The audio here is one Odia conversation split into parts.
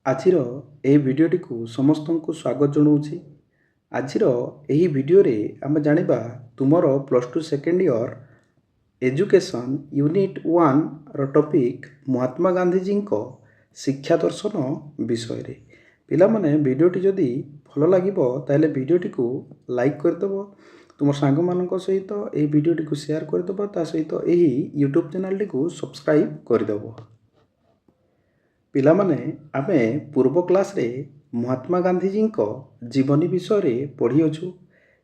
ଆଜିର ଏହି ଭିଡ଼ିଓଟିକୁ ସମସ୍ତଙ୍କୁ ସ୍ୱାଗତ ଜଣାଉଛି। ଆଜିର ଏହି ଭିଡ଼ିଓରେ ଆମେ ଜାଣିବା ତୁମର +2 ସେକେଣ୍ଡ ଇୟର ଏଜୁକେସନ୍ ୟୁନିଟ୍ 1ର ଟପିକ୍ ମହାତ୍ମା ଗାନ୍ଧୀଜୀଙ୍କ ଶିକ୍ଷା ଦର୍ଶନ ବିଷୟରେ। ପିଲାମାନେ ଭିଡ଼ିଓଟି ଯଦି ଭଲ ଲାଗିବ ତାହେଲେ ଭିଡ଼ିଓଟିକୁ ଲାଇକ୍ କରିଦେବ, ତୁମ ସାଙ୍ଗମାନଙ୍କ ସହିତ ଏହି ଭିଡ଼ିଓଟିକୁ ସେୟାର କରିଦେବ, ତା ସହିତ ଏହି ୟୁଟ୍ୟୁବ୍ ଚ୍ୟାନେଲଟିକୁ ସବସ୍କ୍ରାଇବ୍ କରିଦେବ। ପିଲାମାନେ ଆମେ ପୂର୍ବ କ୍ଲାସ୍ରେ ମହାତ୍ମା ଗାନ୍ଧୀଜୀଙ୍କ ଜୀବନୀ ବିଷୟରେ ପଢ଼ିଅଛୁ।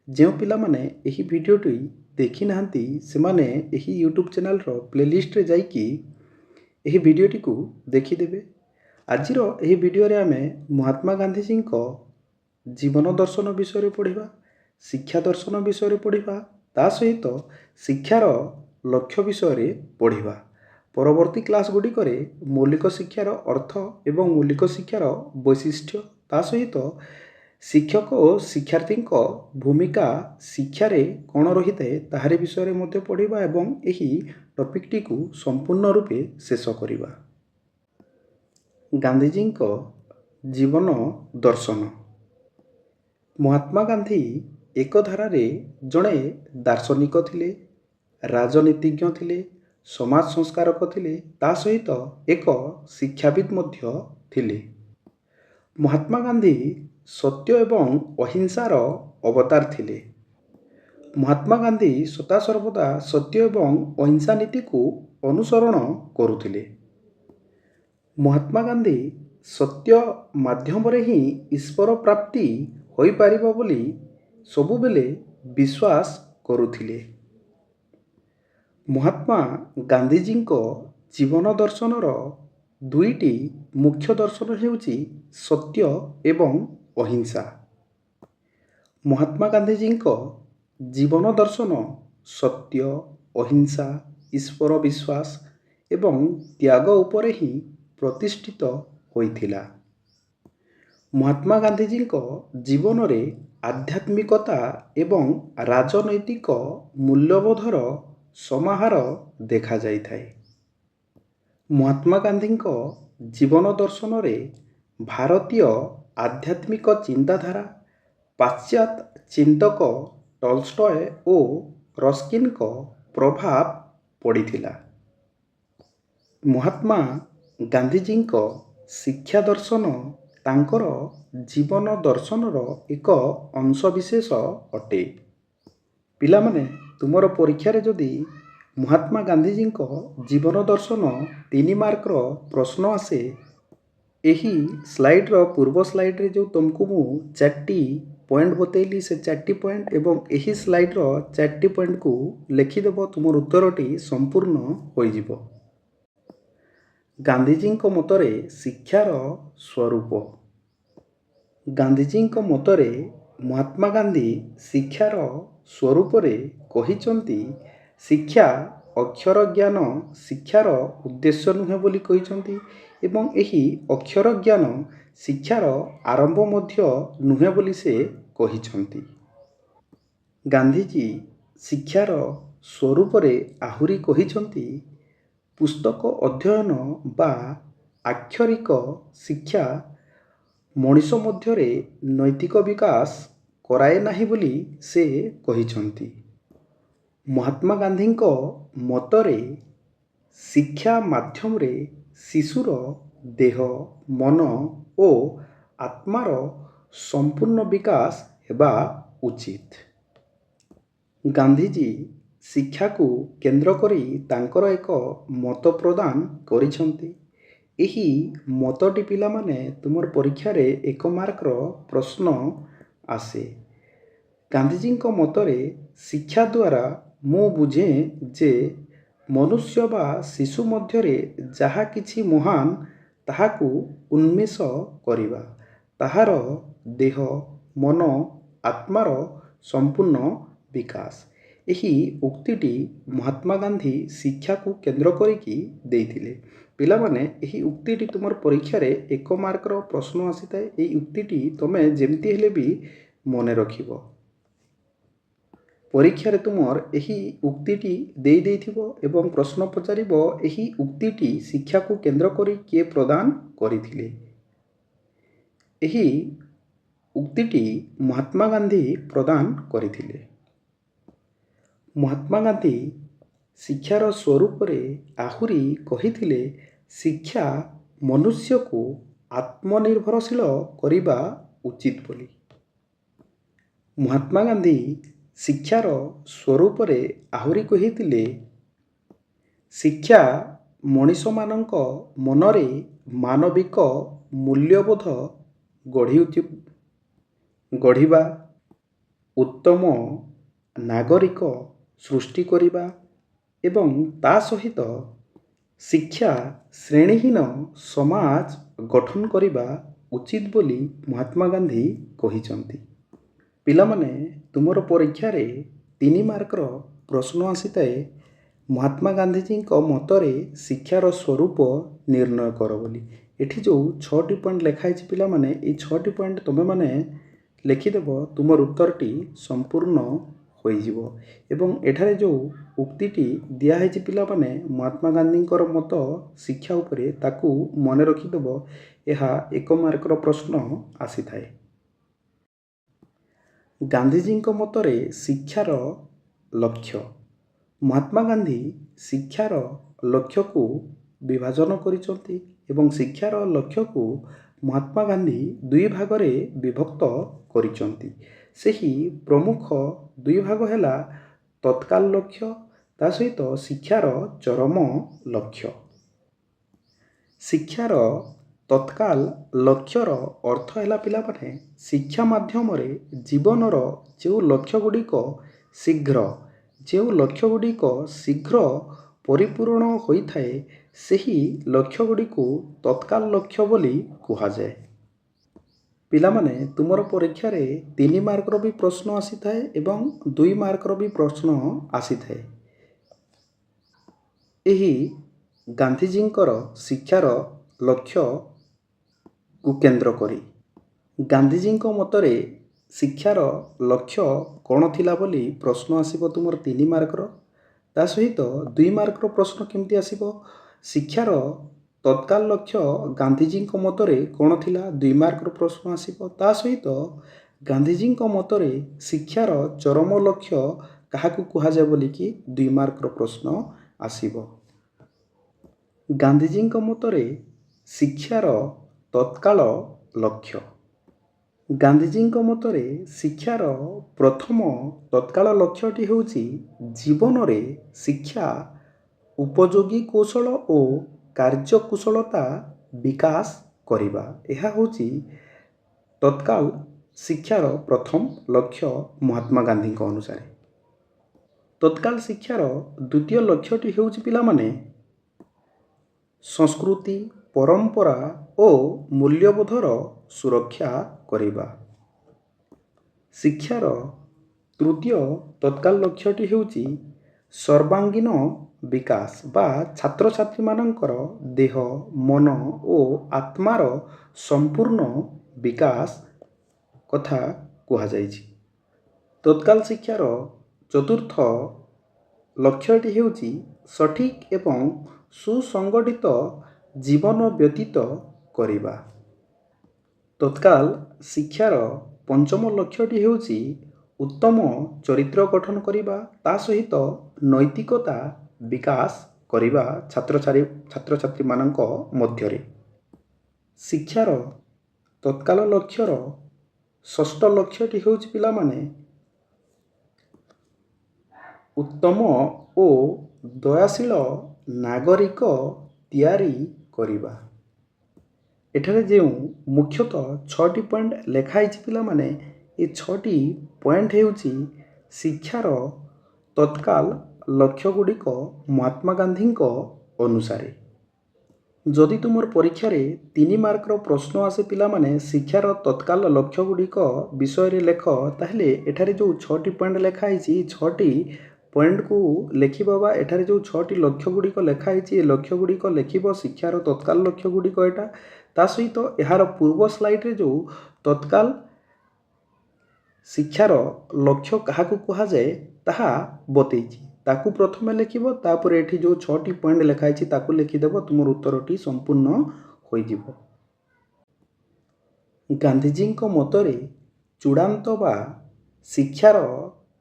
ଯେଉଁ ପିଲାମାନେ ଏହି ଭିଡ଼ିଓଟି ଦେଖିନାହାନ୍ତି ସେମାନେ ଏହି ୟୁଟ୍ୟୁବ୍ ଚ୍ୟାନେଲର ପ୍ଲେଲିଷ୍ଟରେ ଯାଇକି ଏହି ଭିଡ଼ିଓଟିକୁ ଦେଖିଦେବେ। ଆଜିର ଏହି ଭିଡ଼ିଓରେ ଆମେ ମହାତ୍ମା ଗାନ୍ଧୀଜୀଙ୍କ ଜୀବନ ଦର୍ଶନ ବିଷୟରେ ପଢ଼ିବା, ଶିକ୍ଷା ଦର୍ଶନ ବିଷୟରେ ପଢ଼ିବା, ତା ସହିତ ଶିକ୍ଷାର ଲକ୍ଷ୍ୟ ବିଷୟରେ ପଢ଼ିବା। ପରବର୍ତ୍ତୀ କ୍ଲାସ୍ ଗୁଡ଼ିକରେ ମୌଳିକ ଶିକ୍ଷାର ଅର୍ଥ ଏବଂ ମୌଳିକ ଶିକ୍ଷାର ବୈଶିଷ୍ଟ୍ୟ, ତା ସହିତ ଶିକ୍ଷକ ଓ ଶିକ୍ଷାର୍ଥୀଙ୍କ ଭୂମିକା ଶିକ୍ଷାରେ କ'ଣ ରହିଥାଏ ତାହାରି ବିଷୟରେ ମଧ୍ୟ ପଢ଼ିବା ଏବଂ ଏହି ଟପିକ୍ଟିକୁ ସମ୍ପୂର୍ଣ୍ଣ ରୂପେ ଶେଷ କରିବା। ଗାନ୍ଧୀଜୀଙ୍କ ଜୀବନ ଦର୍ଶନ। ମହାତ୍ମା ଗାନ୍ଧୀ ଏକଧାରାରେ ଜଣେ ଦାର୍ଶନିକ ଥିଲେ, ରାଜନୀତିଜ୍ଞ ଥିଲେ, ସମାଜ ସଂସ୍କାରକ ଥିଲେ, ତା ସହିତ ଏକ ଶିକ୍ଷାବିତ୍ ମଧ୍ୟ ଥିଲେ। ମହାତ୍ମା ଗାନ୍ଧୀ ସତ୍ୟ ଏବଂ ଅହିଂସାର ଅବତାର ଥିଲେ। ମହାତ୍ମା ଗାନ୍ଧୀ ସଦାସର୍ବଦା ସତ୍ୟ ଏବଂ ଅହିଂସା ନୀତିକୁ ଅନୁସରଣ କରୁଥିଲେ। ମହାତ୍ମା ଗାନ୍ଧୀ ସତ୍ୟ ମାଧ୍ୟମରେ ହିଁ ଈଶ୍ୱର ପ୍ରାପ୍ତି ହୋଇପାରିବ ବୋଲି ସବୁବେଳେ ବିଶ୍ୱାସ କରୁଥିଲେ। ମହାତ୍ମା ଗାନ୍ଧୀଜୀଙ୍କ ଜୀବନ ଦର୍ଶନର ଦୁଇଟି ମୁଖ୍ୟ ଦର୍ଶନ ହେଉଛି ସତ୍ୟ ଏବଂ ଅହିଂସା। ମହାତ୍ମା ଗାନ୍ଧୀଜୀଙ୍କ ଜୀବନ ଦର୍ଶନ ସତ୍ୟ, ଅହିଂସା, ଈଶ୍ୱର ବିଶ୍ୱାସ ଏବଂ ତ୍ୟାଗ ଉପରେ ହିଁ ପ୍ରତିଷ୍ଠିତ ହୋଇଥିଲା। ମହାତ୍ମା ଗାନ୍ଧୀଜୀଙ୍କ ଜୀବନରେ ଆଧ୍ୟାତ୍ମିକତା ଏବଂ ରାଜନୈତିକ ମୂଲ୍ୟବୋଧର ସମାହାର ଦେଖାଯାଇଥାଏ। ମହାତ୍ମା ଗାନ୍ଧୀଙ୍କ ଜୀବନ ଦର୍ଶନରେ ଭାରତୀୟ ଆଧ୍ୟାତ୍ମିକ ଚିନ୍ତାଧାରା, ପାଶ୍ଚାତ୍ୟ ଚିନ୍ତକ ଟଲଷ୍ଟୟ ଓ ରସ୍କିନ୍‌ଙ୍କ ପ୍ରଭାବ ପଡ଼ିଥିଲା। ମହାତ୍ମା ଗାନ୍ଧୀଜୀଙ୍କ ଶିକ୍ଷା ଦର୍ଶନ ତାଙ୍କର ଜୀବନ ଦର୍ଶନର ଏକ ଅଂଶବିଶେଷ ଅଟେ। ପିଲାମାନେ ତୁମର ପରୀକ୍ଷାରେ ଯଦି ମହାତ୍ମା ଗାନ୍ଧୀଜୀଙ୍କ ଜୀବନ ଦର୍ଶନ 3 ମାର୍କର ପ୍ରଶ୍ନ ଆସେ, ଏହି ସ୍ଲାଇଡ଼ର ପୂର୍ବ ସ୍ଲାଇଡ଼ରେ ଯେଉଁ ତୁମକୁ ମୁଁ 4ଟି ପଏଣ୍ଟ ବତେଇଲି ସେ 4ଟି ପଏଣ୍ଟ ଏବଂ ଏହି ସ୍ଲାଇଡ଼ର 4ଟି ପଏଣ୍ଟକୁ ଲେଖିଦେବ, ତୁମର ଉତ୍ତରଟି ସମ୍ପୂର୍ଣ୍ଣ ହୋଇଯିବ। ଗାନ୍ଧୀଜୀଙ୍କ ମତରେ ଶିକ୍ଷାର ସ୍ୱରୂପ। ଗାନ୍ଧୀଜୀଙ୍କ ମତରେ ମହାତ୍ମା ଗାନ୍ଧୀ ଶିକ୍ଷାର ସ୍ୱରୂପରେ କହିଛନ୍ତି, ଶିକ୍ଷା ଅକ୍ଷର ଜ୍ଞାନ ଶିକ୍ଷାର ଉଦ୍ଦେଶ୍ୟ ନୁହେଁ ବୋଲି କହିଛନ୍ତି ଏବଂ ଏହି ଅକ୍ଷର ଜ୍ଞାନ ଶିକ୍ଷାର ଆରମ୍ଭ ମଧ୍ୟ ନୁହେଁ ବୋଲି ସେ କହିଛନ୍ତି। ଗାନ୍ଧୀଜୀ ଶିକ୍ଷାର ସ୍ୱରୂପରେ ଆହୁରି କହିଛନ୍ତି, ପୁସ୍ତକ ଅଧ୍ୟୟନ ବା ଆକ୍ଷରିକ ଶିକ୍ଷା ମଣିଷ ମଧ୍ୟରେ ନୈତିକ ବିକାଶ କରାଏ ନାହିଁ ବୋଲି ସେ କହିଛନ୍ତି। ମହାତ୍ମା ଗାନ୍ଧୀଙ୍କ ମତରେ ଶିକ୍ଷା ମାଧ୍ୟମରେ ଶିଶୁର ଦେହ, ମନ ଓ ଆତ୍ମାର ସମ୍ପୂର୍ଣ୍ଣ ବିକାଶ ହେବା ଉଚିତ। ଗାନ୍ଧୀଜୀ ଶିକ୍ଷାକୁ କେନ୍ଦ୍ର କରି ତାଙ୍କର ଏକ ମତ ପ୍ରଦାନ କରିଛନ୍ତି। ଏହି ମତଟି ପିଲାମାନେ ତୁମର ପରୀକ୍ଷାରେ 1 ମାର୍କର ପ୍ରଶ୍ନ ଆସେ। ଗାନ୍ଧୀଜୀଙ୍କ ମତରେ ଶିକ୍ଷା ଦ୍ୱାରା ମୁଁ ବୁଝେ ଯେ ମନୁଷ୍ୟ ବା ଶିଶୁ ମଧ୍ୟରେ ଯାହା କିଛି ମହାନ ତାହାକୁ ଉନ୍ମେଷ କରିବା, ତାହାର ଦେହ, ମନ, ଆତ୍ମାର ସମ୍ପୂର୍ଣ୍ଣ ବିକାଶ। ଏହି ଉକ୍ତିଟି ମହାତ୍ମା ଗାନ୍ଧୀ ଶିକ୍ଷାକୁ କେନ୍ଦ୍ର କରିକି ଦେଇଥିଲେ। ପିଲାମାନେ ଏହି ଉକ୍ତିଟି ତୁମର ପରୀକ୍ଷାରେ 1 ମାର୍କର ପ୍ରଶ୍ନ ଆସିଥାଏ। ଏହି ଉକ୍ତିଟି ତୁମେ ଯେମିତି ହେଲେ ବି ମନେ ରଖିବ। ପରୀକ୍ଷାରେ ତୁମର ଏହି ଉକ୍ତିଟି ଦେଇଥିବ ଏବଂ ପ୍ରଶ୍ନ ପଚାରିବ ଏହି ଉକ୍ତିଟି ଶିକ୍ଷାକୁ କେନ୍ଦ୍ର କରି କିଏ ପ୍ରଦାନ କରିଥିଲେ। ଏହି ଉକ୍ତିଟି ମହାତ୍ମା ଗାନ୍ଧୀ ପ୍ରଦାନ କରିଥିଲେ। ମହାତ୍ମା ଗାନ୍ଧୀ ଶିକ୍ଷାର ସ୍ୱରୂପରେ ଆହୁରି କହିଥିଲେ, ଶିକ୍ଷା ମନୁଷ୍ୟକୁ ଆତ୍ମନିର୍ଭରଶୀଳ କରିବା ଉଚିତ ବୋଲି। ମହାତ୍ମା ଗାନ୍ଧୀ ଶିକ୍ଷାର ସ୍ୱରୂପରେ ଆହୁରି କହିଥିଲେ, ଶିକ୍ଷା ମଣିଷମାନଙ୍କ ମନରେ ମାନବିକ ମୂଲ୍ୟବୋଧ ଗଢ଼ିବା, ଉତ୍ତମ ନାଗରିକ ସୃଷ୍ଟି କରିବା ଏବଂ ତା ସହିତ ଶିକ୍ଷା ଶ୍ରେଣୀହୀନ ସମାଜ ଗଠନ କରିବା ଉଚିତ ବୋଲି ମହାତ୍ମା ଗାନ୍ଧୀ କହିଛନ୍ତି। ପିଲାମାନେ, ତୁମର ପରୀକ୍ଷାରେ 3 ମାର୍କର ପ୍ରଶ୍ନ ଆସିଥାଏ, ମହାତ୍ମା ଗାନ୍ଧୀଜୀଙ୍କ ମତରେ ଶିକ୍ଷାର ସ୍ୱରୂପ ନିର୍ଣ୍ଣୟ କର ବୋଲି। ଏଠି ଯେଉଁ 6ଟି ପଏଣ୍ଟ ଲେଖା ହେଇଛି ପିଲାମାନେ, ଏଇ 6ଟି ପଏଣ୍ଟ ତୁମେମାନେ ଲେଖିଦେବ, ତୁମର ଉତ୍ତରଟି ସମ୍ପୂର୍ଣ୍ଣ ହୋଇଯିବ। ଏବଂ ଏଠାରେ ଯେଉଁ ଉକ୍ତିଟି ଦିଆହେଇଛି ପିଲାମାନେ, ମହାତ୍ମା ଗାନ୍ଧୀଙ୍କର ମତ ଶିକ୍ଷା ଉପରେ, ତାକୁ ମନେ ରଖିଦେବ। ଏହା 1 ମାର୍କର ପ୍ରଶ୍ନ ଆସିଥାଏ। ଗାନ୍ଧୀଜୀଙ୍କ ମତରେ ଶିକ୍ଷାର ଲକ୍ଷ୍ୟ। ମହାତ୍ମା ଗାନ୍ଧୀ ଶିକ୍ଷାର ଲକ୍ଷ୍ୟକୁ ବିଭାଜନ କରିଛନ୍ତି ଏବଂ ଶିକ୍ଷାର ଲକ୍ଷ୍ୟକୁ ମହାତ୍ମା ଗାନ୍ଧୀ 2 ଭାଗରେ ବିଭକ୍ତ କରିଛନ୍ତି। ସେହି ପ୍ରମୁଖ 2 ଭାଗ ହେଲା ତତ୍କାଳ ଲକ୍ଷ୍ୟ, ତା ସହିତ ଶିକ୍ଷାର ଚରମ ଲକ୍ଷ୍ୟ। ଶିକ୍ଷାର ତତ୍କାଳ ଲକ୍ଷ୍ୟର ଅର୍ଥ ହେଲା ପିଲାମାନେ, ଶିକ୍ଷା ମାଧ୍ୟମରେ ଜୀବନର ଯେଉଁ ଲକ୍ଷ୍ୟଗୁଡ଼ିକ ଶୀଘ୍ର ପରିପୂରଣ ହୋଇଥାଏ, ସେହି ଲକ୍ଷ୍ୟଗୁଡ଼ିକୁ ତତ୍କାଳ ଲକ୍ଷ୍ୟ ବୋଲି କୁହାଯାଏ। ପିଲାମାନେ, ତୁମର ପରୀକ୍ଷାରେ 3 ମାର୍କର ବି ପ୍ରଶ୍ନ ଆସିଥାଏ ଏବଂ 2 ମାର୍କର ବି ପ୍ରଶ୍ନ ଆସିଥାଏ। ଏହି ଗାନ୍ଧୀଜୀଙ୍କର ଶିକ୍ଷାର ଲକ୍ଷ୍ୟକୁ କେନ୍ଦ୍ର କରି ଗାନ୍ଧୀଜୀଙ୍କ ମତରେ ଶିକ୍ଷାର ଲକ୍ଷ୍ୟ କ'ଣ ଥିଲା ବୋଲି ପ୍ରଶ୍ନ ଆସିବ ତୁମର 3 ମାର୍କର। ତା ସହିତ 2 ମାର୍କର ପ୍ରଶ୍ନ କେମିତି ଆସିବ, ଶିକ୍ଷାର ତତ୍କାଳ ଲକ୍ଷ୍ୟ ଗାନ୍ଧୀଜୀଙ୍କ ମତରେ କ'ଣ ଥିଲା, 2 ମାର୍କର ପ୍ରଶ୍ନ ଆସିବ। ତା ସହିତ ଗାନ୍ଧୀଜୀଙ୍କ ମତରେ ଶିକ୍ଷାର ଚରମ ଲକ୍ଷ୍ୟ କାହାକୁ କୁହାଯାଏ ବୋଲିକି 2 ମାର୍କର ପ୍ରଶ୍ନ ଆସିବ। ଗାନ୍ଧୀଜୀଙ୍କ ମତରେ ଶିକ୍ଷାର ତତ୍କାଳ ଲକ୍ଷ୍ୟ। ଗାନ୍ଧୀଜୀଙ୍କ ମତରେ ଶିକ୍ଷାର ପ୍ରଥମ ତତ୍କାଳ ଲକ୍ଷ୍ୟଟି ହେଉଛି ଜୀବନରେ ଶିକ୍ଷା ଉପଯୋଗୀ କୌଶଳ ଓ କାର୍ଯ୍ୟକୁଶଳତା ବିକାଶ କରିବା। ଏହା ହେଉଛି ତତ୍କାଳ ଶିକ୍ଷାର ପ୍ରଥମ ଲକ୍ଷ୍ୟ ମହାତ୍ମା ଗାନ୍ଧୀଙ୍କ ଅନୁସାରେ। ତତ୍କାଳ ଶିକ୍ଷାର ଦ୍ୱିତୀୟ ଲକ୍ଷ୍ୟଟି ହେଉଛି ପିଲାମାନେ, ସଂସ୍କୃତି, ପରମ୍ପରା ଓ ମୂଲ୍ୟବୋଧର ସୁରକ୍ଷା କରିବା। ଶିକ୍ଷାର ତୃତୀୟ ତତ୍କାଳ ଲକ୍ଷ୍ୟଟି ହେଉଛି ସର୍ବାଙ୍ଗୀନ ବିକାଶ ବା ଛାତ୍ରଛାତ୍ରୀମାନଙ୍କର ଦେହ, ମନ ଓ ଆତ୍ମାର ସମ୍ପୂର୍ଣ୍ଣ ବିକାଶ କଥା କୁହାଯାଇଛି। ତତ୍କାଳ ଶିକ୍ଷାର ଚତୁର୍ଥ ଲକ୍ଷ୍ୟଟି ହେଉଛି ସଠିକ୍ ଏବଂ ସୁସଙ୍ଗଠିତ ଜୀବନ ବ୍ୟତୀତ କରିବା। ତତ୍କାଳ ଶିକ୍ଷାର ପଞ୍ଚମ ଲକ୍ଷ୍ୟଟି ହେଉଛି ଉତ୍ତମ ଚରିତ୍ର ଗଠନ କରିବା, ତା ସହିତ ନୈତିକତା ବିକାଶ କରିବା ଛାତ୍ରଛାତ୍ରୀମାନଙ୍କ ମଧ୍ୟରେ। ଶିକ୍ଷାର ତତ୍କାଳ ଲକ୍ଷ୍ୟର ଷଷ୍ଠ ଲକ୍ଷ୍ୟଟି ହେଉଛି ପିଲାମାନେ, ଉତ୍ତମ ଓ ଦୟାଶୀଳ ନାଗରିକ ତିଆରି କରିବା। ଏଠାରେ ଯେଉଁ ମୁଖ୍ୟତଃ 6ଟି ପଏଣ୍ଟ ଲେଖା ହେଇଛି ପିଲାମାନେ, ଏ 6ଟି ପଏଣ୍ଟ ହେଉଛି ଶିକ୍ଷାର ତତ୍କାଳ ଲକ୍ଷ୍ୟଗୁଡ଼ିକ ମହାତ୍ମା ଗାନ୍ଧୀଙ୍କ ଅନୁସାରେ। ଯଦି ତୁମର ପରୀକ୍ଷାରେ 3 ମାର୍କର ପ୍ରଶ୍ନ ଆସେ ପିଲାମାନେ, ଶିକ୍ଷାର ତତ୍କାଳ ଲକ୍ଷ୍ୟଗୁଡ଼ିକ ବିଷୟରେ ଲେଖ, ତାହେଲେ ଏଠାରେ ଯେଉଁ 6ଟି ପଏଣ୍ଟ ଲେଖା ହେଇଛି, 6ଟି ପଏଣ୍ଟକୁ ଲେଖିବ ବା ଏଠାରେ ଯେଉଁ 6ଟି ଲକ୍ଷ୍ୟଗୁଡ଼ିକ ଲେଖା ହେଇଛି, ଏ ଲକ୍ଷ୍ୟଗୁଡ଼ିକ ଲେଖିବ। ଶିକ୍ଷାର ତତ୍କାଳ ଲକ୍ଷ୍ୟଗୁଡ଼ିକ ଏଇଟା। ତା ସହିତ ଏହାର ପୂର୍ବ ସ୍ଲାଇଡ଼ରେ ଯେଉଁ ତତ୍କାଳ ଶିକ୍ଷାର ଲକ୍ଷ୍ୟ କାହାକୁ କୁହାଯାଏ ତାହା ବତେଇଛି, ତାକୁ ପ୍ରଥମେ ଲେଖିବ, ତାପରେ ଏଠି ଯେଉଁ 6ଟି ପଏଣ୍ଟ ଲେଖା ହେଇଛି ତାକୁ ଲେଖିଦେବ, ତୁମର ଉତ୍ତରଟି ସମ୍ପୂର୍ଣ୍ଣ ହୋଇଯିବ। ଗାନ୍ଧିଜୀଙ୍କ ମତରେ ଚୂଡ଼ାନ୍ତ ବା ଶିକ୍ଷାର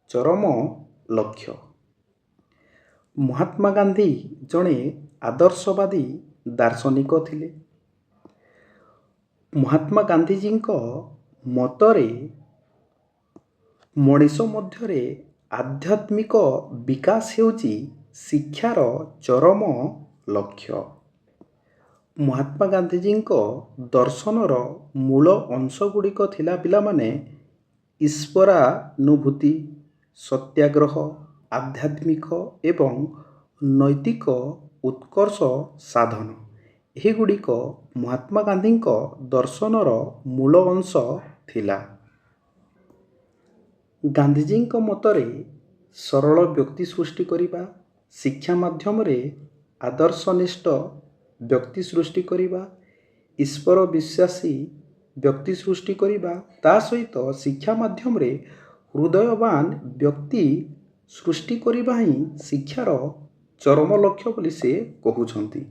ଚରମ ଲକ୍ଷ୍ୟ। ମହାତ୍ମା ଗାନ୍ଧୀ ଜଣେ ଆଦର୍ଶବାଦୀ ଦାର୍ଶନିକ ଥିଲେ। ମହାତ୍ମା ଗାନ୍ଧୀଜୀଙ୍କ ମତରେ ମଣିଷ ମଧ୍ୟରେ ଆଧ୍ୟାତ୍ମିକ ବିକାଶ ହେଉଛି ଶିକ୍ଷାର ଚରମ ଲକ୍ଷ୍ୟ। ମହାତ୍ମା ଗାନ୍ଧୀଜୀଙ୍କ ଦର୍ଶନର ମୂଳ ଅଂଶଗୁଡ଼ିକ ଥିଲା ପିଲାମାନେ ଈଶ୍ୱରାନୁଭୂତି, ସତ୍ୟାଗ୍ରହ, ଆଧ୍ୟାତ୍ମିକ ଏବଂ ନୈତିକ ଉତ୍କର୍ଷ ସାଧନ। ଏହିଗୁଡ଼ିକ ମହାତ୍ମା ଗାନ୍ଧୀଙ୍କ ଦର୍ଶନର ମୂଳ ଅଂଶ ଥିଲା। ଗାନ୍ଧିଜୀଙ୍କ ମତରେ ସରଳ ବ୍ୟକ୍ତି ସୃଷ୍ଟି କରିବା, ଶିକ୍ଷା ମାଧ୍ୟମରେ ଆଦର୍ଶନିଷ୍ଠ ବ୍ୟକ୍ତି ସୃଷ୍ଟି କରିବା, ଈଶ୍ୱର ବିଶ୍ୱାସୀ ବ୍ୟକ୍ତି ସୃଷ୍ଟି କରିବା, ତା ସହିତ ଶିକ୍ଷା ମାଧ୍ୟମରେ ହୃଦୟବାନ ବ୍ୟକ୍ତି ସୃଷ୍ଟି କରିବା ହିଁ ଶିକ୍ଷାର ଚରମ ଲକ୍ଷ୍ୟ ବୋଲି ସେ କହୁଛନ୍ତି।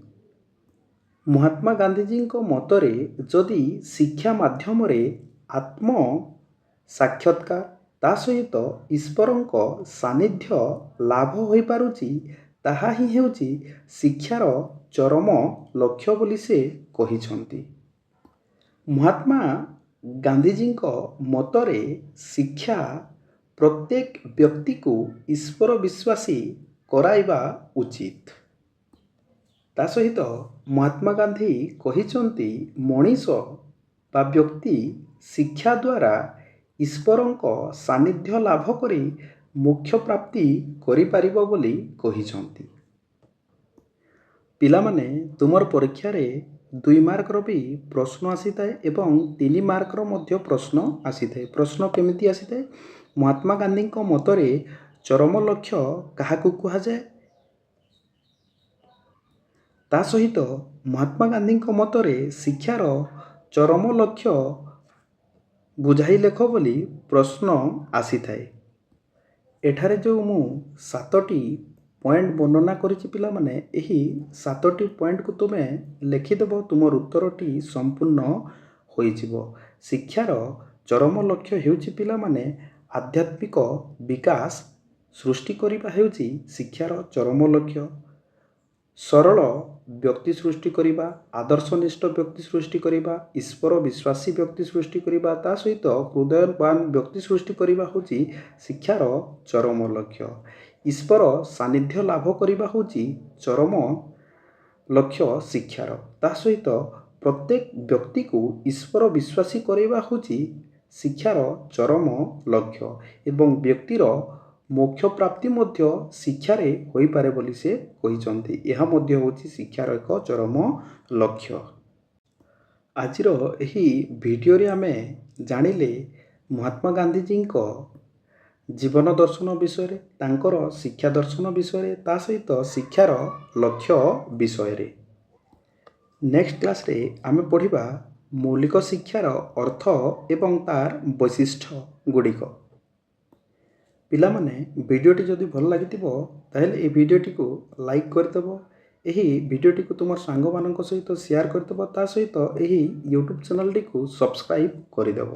ମହାତ୍ମା ଗାନ୍ଧୀଜୀଙ୍କ ମତରେ ଯଦି ଶିକ୍ଷା ମାଧ୍ୟମରେ ଆତ୍ମ ସାକ୍ଷାତକାର ତା ସହିତ ଈଶ୍ୱରଙ୍କ ସାନ୍ନିଧ୍ୟ ଲାଭ ହୋଇପାରୁଛି, ତାହା ହିଁ ହେଉଛି ଶିକ୍ଷାର ଚରମ ଲକ୍ଷ୍ୟ ବୋଲି ସେ କହିଛନ୍ତି। ମହାତ୍ମା ଗାନ୍ଧୀଜୀଙ୍କ ମତରେ ଶିକ୍ଷା ପ୍ରତ୍ୟେକ ବ୍ୟକ୍ତିକୁ ଈଶ୍ୱର ବିଶ୍ୱାସୀ କରାଇବା ଉଚିତ। ତା ସହିତ ମହାତ୍ମା ଗାନ୍ଧୀ କହିଛନ୍ତି ମଣିଷ ବା ବ୍ୟକ୍ତି ଶିକ୍ଷା ଦ୍ୱାରା ଈଶ୍ୱରଙ୍କ ସାନ୍ନିଧ୍ୟ ଲାଭ କରି ମୋକ୍ଷ ପ୍ରାପ୍ତି କରିପାରିବ ବୋଲି କହିଛନ୍ତି। ପିଲାମାନେ ତୁମର ପରୀକ୍ଷାରେ 2 ମାର୍କର ବି ପ୍ରଶ୍ନ ଆସିଥାଏ ଏବଂ 3 ମାର୍କର ମଧ୍ୟ ପ୍ରଶ୍ନ ଆସିଥାଏ। ପ୍ରଶ୍ନ କେମିତି ଆସିଥାଏ? ମହାତ୍ମା ଗାନ୍ଧୀଙ୍କ ମତରେ ଚରମ ଲକ୍ଷ୍ୟ କାହାକୁ କୁହାଯାଏ? ତା ସହିତ ମହାତ୍ମା ଗାନ୍ଧୀଙ୍କ ମତରେ ଶିକ୍ଷାର ଚରମ ଲକ୍ଷ୍ୟ ବୁଝାଇ ଲେଖ ବୋଲି ପ୍ରଶ୍ନ ଆସିଥାଏ। ଏଠାରେ ଯେଉଁ ମୁଁ 7ଟି ପଏଣ୍ଟ ବର୍ଣ୍ଣନା କରିଛି ପିଲାମାନେ, ଏହି 7ଟି ପଏଣ୍ଟକୁ ତୁମେ ଲେଖିଦେବ, ତୁମର ଉତ୍ତରଟି ସମ୍ପୂର୍ଣ୍ଣ ହୋଇଯିବ। ଶିକ୍ଷାର ଚରମ ଲକ୍ଷ୍ୟ ହେଉଛି ପିଲାମାନେ ଆଧ୍ୟାତ୍ମିକ ବିକାଶ ସୃଷ୍ଟି କରିବା ହେଉଛି ଶିକ୍ଷାର ଚରମ ଲକ୍ଷ୍ୟ। ସରଳ ବ୍ୟକ୍ତି ସୃଷ୍ଟି କରିବା, ଆଦର୍ଶନିଷ୍ଠ ବ୍ୟକ୍ତି ସୃଷ୍ଟି କରିବା, ଈଶ୍ୱର ବିଶ୍ୱାସୀ ବ୍ୟକ୍ତି ସୃଷ୍ଟି କରିବା, ତା ସହିତ ହୃଦୟବାନ ବ୍ୟକ୍ତି ସୃଷ୍ଟି କରିବା ହେଉଛି ଶିକ୍ଷାର ଚରମ ଲକ୍ଷ୍ୟ। ଈଶ୍ୱର ସାନ୍ନିଧ୍ୟ ଲାଭ କରିବା ହେଉଛି ଚରମ ଲକ୍ଷ୍ୟ ଶିକ୍ଷାର। ତା ସହିତ ପ୍ରତ୍ୟେକ ବ୍ୟକ୍ତିକୁ ଈଶ୍ୱର ବିଶ୍ୱାସୀ କରାଇବା ହେଉଛି ଶିକ୍ଷାର ଚରମ ଲକ୍ଷ୍ୟ ଏବଂ ବ୍ୟକ୍ତିର ମୋକ୍ଷ ପ୍ରାପ୍ତି ମଧ୍ୟ ଶିକ୍ଷାରେ ହୋଇପାରେ ବୋଲି ସେ କହିଛନ୍ତି। ଏହା ମଧ୍ୟ ହେଉଛି ଶିକ୍ଷାର ଏକ ଚରମ ଲକ୍ଷ୍ୟ। ଆଜିର ଏହି ଭିଡ଼ିଓରେ ଆମେ ଜାଣିଲେ ମହାତ୍ମା ଗାନ୍ଧୀଜୀଙ୍କ ଜୀବନ ଦର୍ଶନ ବିଷୟରେ, ତାଙ୍କର ଶିକ୍ଷା ଦର୍ଶନ ବିଷୟରେ, ତା ସହିତ ଶିକ୍ଷାର ଲକ୍ଷ୍ୟ ବିଷୟରେ। ନେକ୍ସଟ କ୍ଲାସରେ ଆମେ ପଢ଼ିବା ମୌଳିକ ଶିକ୍ଷାର ଅର୍ଥ ଏବଂ ତାର ବୈଶିଷ୍ଟ୍ୟ ଗୁଡ଼ିକ। ପିଲାମାନେ ଭିଡ଼ିଓଟି ଯଦି ଭଲ ଲାଗିଥିବ ତାହେଲେ ଏହି ଭିଡ଼ିଓଟିକୁ ଲାଇକ୍ କରିଦେବ, ଏହି ଭିଡ଼ିଓଟିକୁ ତୁମର ସାଙ୍ଗମାନଙ୍କ ସହିତ ସେୟାର କରିଦେବ, ତା ସହିତ ଏହି ୟୁଟ୍ୟୁବ୍ ଚ୍ୟାନେଲଟିକୁ ସବସ୍କ୍ରାଇବ୍ କରିଦେବ।